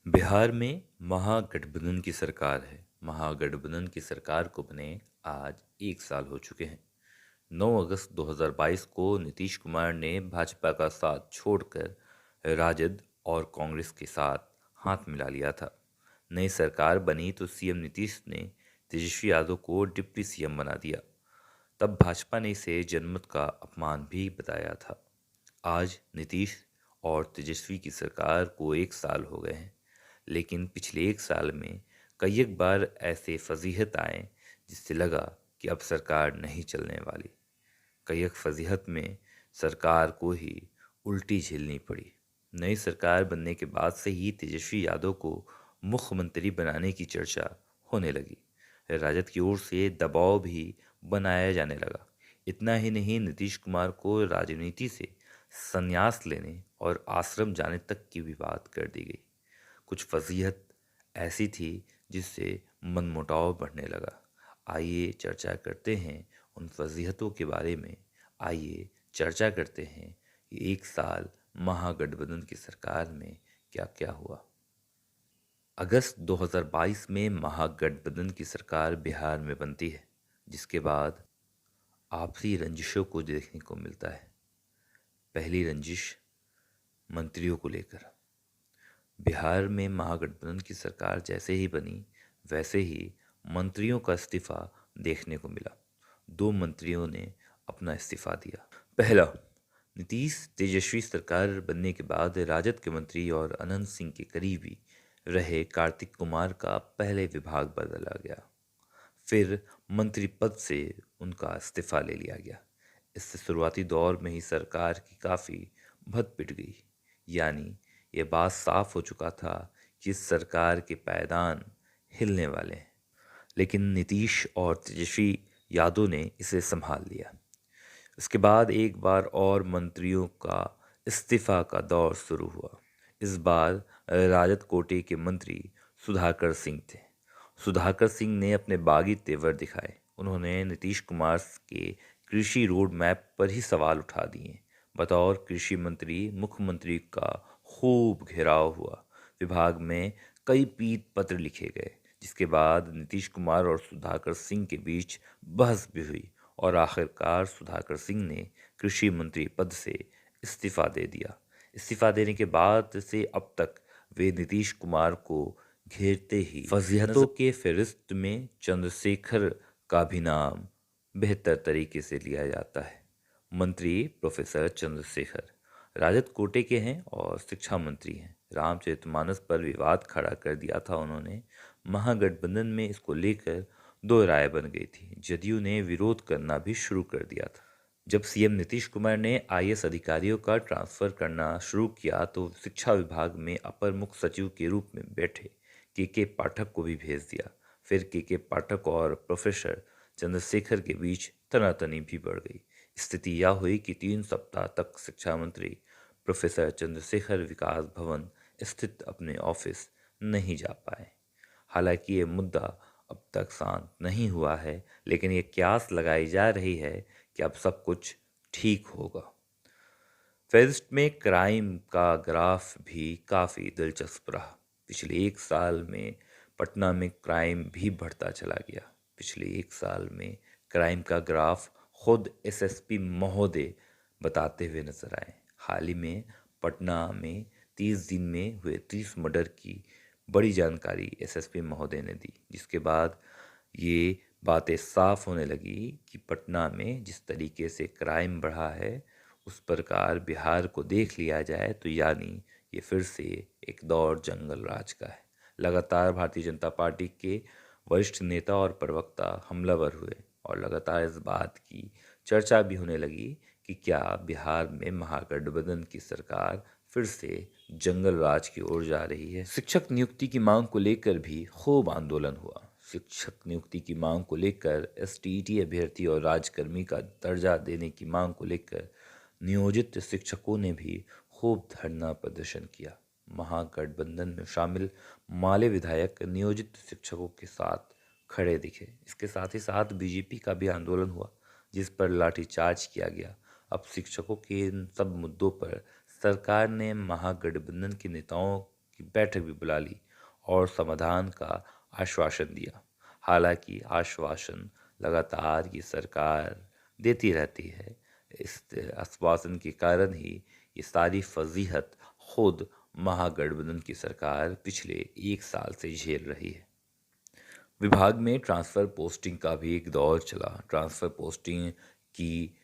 बिहार में महागठबंधन की सरकार है। महागठबंधन की सरकार को बने आज 1 साल हो चुके हैं। 9 अगस्त 2022 को नीतीश कुमार ने भाजपा का साथ छोड़कर राजद और कांग्रेस के साथ हाथ मिला लिया था। नई सरकार बनी तो सीएम नीतीश ने तेजस्वी यादव को डिप्टी सीएम बना दिया। तब भाजपा ने इसे जनमत का अपमान भी बताया था। आज नीतीश और तेजस्वी की सरकार को 1 साल हो गए हैं, लेकिन पिछले 1 साल में कई एक बार ऐसे फजीहत आए जिससे लगा कि अब सरकार नहीं चलने वाली। कई एक फजीहत में सरकार को ही उल्टी झेलनी पड़ी। नई सरकार बनने के बाद से ही तेजस्वी यादव को मुख्यमंत्री बनाने की चर्चा होने लगी। राजद की ओर से दबाव भी बनाया जाने लगा। इतना ही नहीं, नीतीश कुमार को राजनीति से संन्यास लेने और आश्रम जाने तक की भी बात कर दी गई। कुछ फजीहत ऐसी थी जिससे मनमुटाव बढ़ने लगा। आइए चर्चा करते हैं उन फजीहतों के बारे में। आइए चर्चा करते हैं कि 1 साल महागठबंधन की सरकार में क्या क्या हुआ। अगस्त 2022 में महागठबंधन की सरकार बिहार में बनती है, जिसके बाद आपसी रंजिशों को देखने को मिलता है। पहली रंजिश मंत्रियों को लेकर। बिहार में महागठबंधन की सरकार जैसे ही बनी, वैसे ही मंत्रियों का इस्तीफा देखने को मिला। 2 मंत्रियों ने अपना इस्तीफा दिया। पहला, नीतीश तेजस्वी सरकार बनने के बाद राजद के मंत्री और अनंत सिंह के करीबी रहे कार्तिक कुमार का पहले विभाग बदला गया। फिर मंत्री पद से उनका इस्तीफा ले लिया गया। इससे शुरुआती दौर में ही सरकार की काफ़ी भद पिट गई। यानी ये बात साफ हो चुका था कि इस सरकार के पायदान हिलने वाले हैं। लेकिन नीतीश और तेजस्वी यादव ने इसे संभाल लिया। इसके बाद एक बार और मंत्रियों का इस्तीफा का दौर शुरू हुआ। इस बार राजद कोटे के मंत्री सुधाकर सिंह थे। सुधाकर सिंह ने अपने बागी तेवर दिखाए। उन्होंने नीतीश कुमार के कृषि रोड मैप पर ही सवाल उठा दिए। बतौर कृषि मंत्री मुख्यमंत्री का खूब घेराव हुआ। विभाग में कई पीत पत्र लिखे गए, जिसके बाद नीतीश कुमार और सुधाकर सिंह के बीच बहस भी हुई और आखिरकार सुधाकर सिंह ने कृषि मंत्री पद से इस्तीफा दे दिया। इस्तीफा देने के बाद से अब तक वे नीतीश कुमार को घेरते ही फजीहतों के फहरिस्त में चंद्रशेखर का भी नाम बेहतर तरीके से लिया जाता है। मंत्री प्रोफेसर चंद्रशेखर राजद कोटे के हैं और शिक्षा मंत्री हैं। रामचरितमानस पर विवाद खड़ा कर दिया था उन्होंने। महागठबंधन में इसको लेकर 2 राय बन गई थी। जदयू ने विरोध करना भी शुरू कर दिया था। जब सीएम नीतीश कुमार ने आईएएस अधिकारियों का ट्रांसफर करना शुरू किया तो शिक्षा विभाग में अपर मुख्य सचिव के रूप में बैठे के पाठक को भी भेज दिया। फिर के पाठक और प्रोफेसर चंद्रशेखर के बीच तनातनी भी बढ़ गई। स्थिति यह हुई कि 3 सप्ताह तक शिक्षा मंत्री प्रोफेसर चंद्रशेखर विकास भवन स्थित अपने ऑफिस नहीं जा पाए। हालांकि ये मुद्दा अब तक शांत नहीं हुआ है, लेकिन ये क्यास लगाई जा रही है कि अब सब कुछ ठीक होगा। फेस्ट में क्राइम का ग्राफ भी काफ़ी दिलचस्प रहा। पिछले 1 साल में पटना में क्राइम भी बढ़ता चला गया। पिछले 1 साल में क्राइम का ग्राफ खुद एसएसपी महोदय बताते हुए नजर आए। हाल ही में पटना में 30 दिन में हुए 30 मर्डर की बड़ी जानकारी एसएसपी महोदय ने दी, जिसके बाद ये बातें साफ होने लगी कि पटना में जिस तरीके से क्राइम बढ़ा है, उस प्रकार बिहार को देख लिया जाए तो यानी ये फिर से एक दौर जंगल राज का है। लगातार भारतीय जनता पार्टी के वरिष्ठ नेता और प्रवक्ता हमलावर हुए और लगातार इस बात की चर्चा भी होने लगी कि क्या बिहार में महागठबंधन की सरकार फिर से जंगल राज की ओर जा रही है। शिक्षक नियुक्ति की मांग को लेकर भी खूब आंदोलन हुआ। शिक्षक नियुक्ति की मांग को लेकर एसटीईटी अभ्यर्थी और राजकर्मी का दर्जा देने की मांग को लेकर नियोजित शिक्षकों ने भी खूब धरना प्रदर्शन किया। महागठबंधन में शामिल माले विधायक नियोजित शिक्षकों के साथ खड़े दिखे। इसके साथ ही साथ बीजेपी का भी आंदोलन हुआ, जिस पर लाठीचार्ज किया गया। अब शिक्षकों के इन सब मुद्दों पर सरकार ने महागठबंधन के नेताओं की बैठक भी बुला ली और समाधान का आश्वासन दिया। हालांकि आश्वासन लगातार ये सरकार देती रहती है। इस आश्वासन के कारण ही ये सारी फजीहत खुद महागठबंधन की सरकार पिछले एक साल से झेल रही है। विभाग में ट्रांसफ़र पोस्टिंग का भी एक दौर चला। ट्रांसफ़र पोस्टिंग की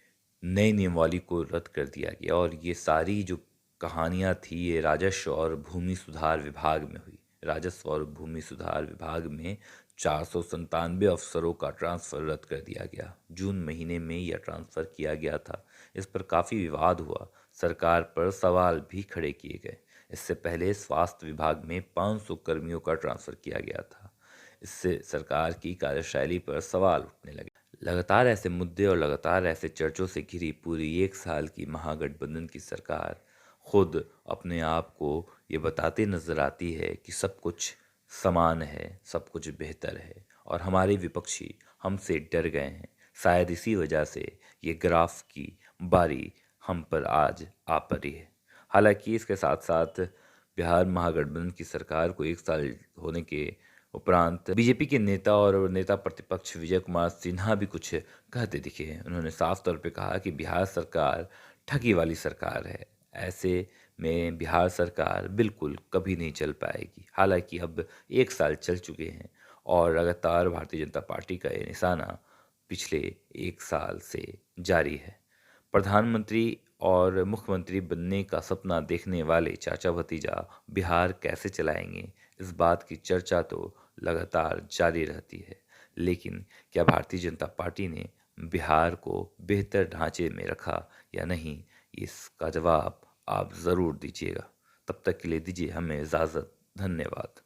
नई नियमावली को रद्द कर दिया गया और ये सारी जो कहानियाँ थी ये राजस्व और भूमि सुधार विभाग में हुई। राजस्व और भूमि सुधार विभाग में 497 अफसरों का ट्रांसफ़र रद्द कर दिया गया। जून महीने में यह ट्रांसफ़र किया गया था। इस पर काफ़ी विवाद हुआ, सरकार पर सवाल भी खड़े किए गए। इससे पहले स्वास्थ्य विभाग में 500 कर्मियों का ट्रांसफ़र किया गया था। इससे सरकार की कार्यशैली पर सवाल उठने लगे। लगातार ऐसे मुद्दे और लगातार ऐसे चर्चों से घिरी पूरी एक साल की महागठबंधन की सरकार खुद अपने आप को ये बताते नजर आती है कि सब कुछ समान है, सब कुछ बेहतर है और हमारे विपक्षी हमसे डर गए हैं। शायद इसी वजह से ये ग्राफ की बारी हम पर आज आ पड़ी है। हालांकि इसके साथ साथ बिहार महागठबंधन की सरकार को एक साल होने के उपरांत बीजेपी के नेता और नेता प्रतिपक्ष विजय कुमार सिन्हा भी कुछ कहते दिखे हैं। उन्होंने साफ तौर पे कहा कि बिहार सरकार ठगी वाली सरकार है। ऐसे में बिहार सरकार बिल्कुल कभी नहीं चल पाएगी। हालांकि अब एक साल चल चुके हैं और लगातार भारतीय जनता पार्टी का ये निशाना पिछले एक साल से जारी है। प्रधानमंत्री और मुख्यमंत्री बनने का सपना देखने वाले चाचा भतीजा बिहार कैसे चलाएंगे, इस बात की चर्चा तो लगातार जारी रहती है। लेकिन क्या भारतीय जनता पार्टी ने बिहार को बेहतर ढांचे में रखा या नहीं, इसका जवाब आप ज़रूर दीजिएगा। तब तक के लिए दीजिए हमें इजाज़त। धन्यवाद।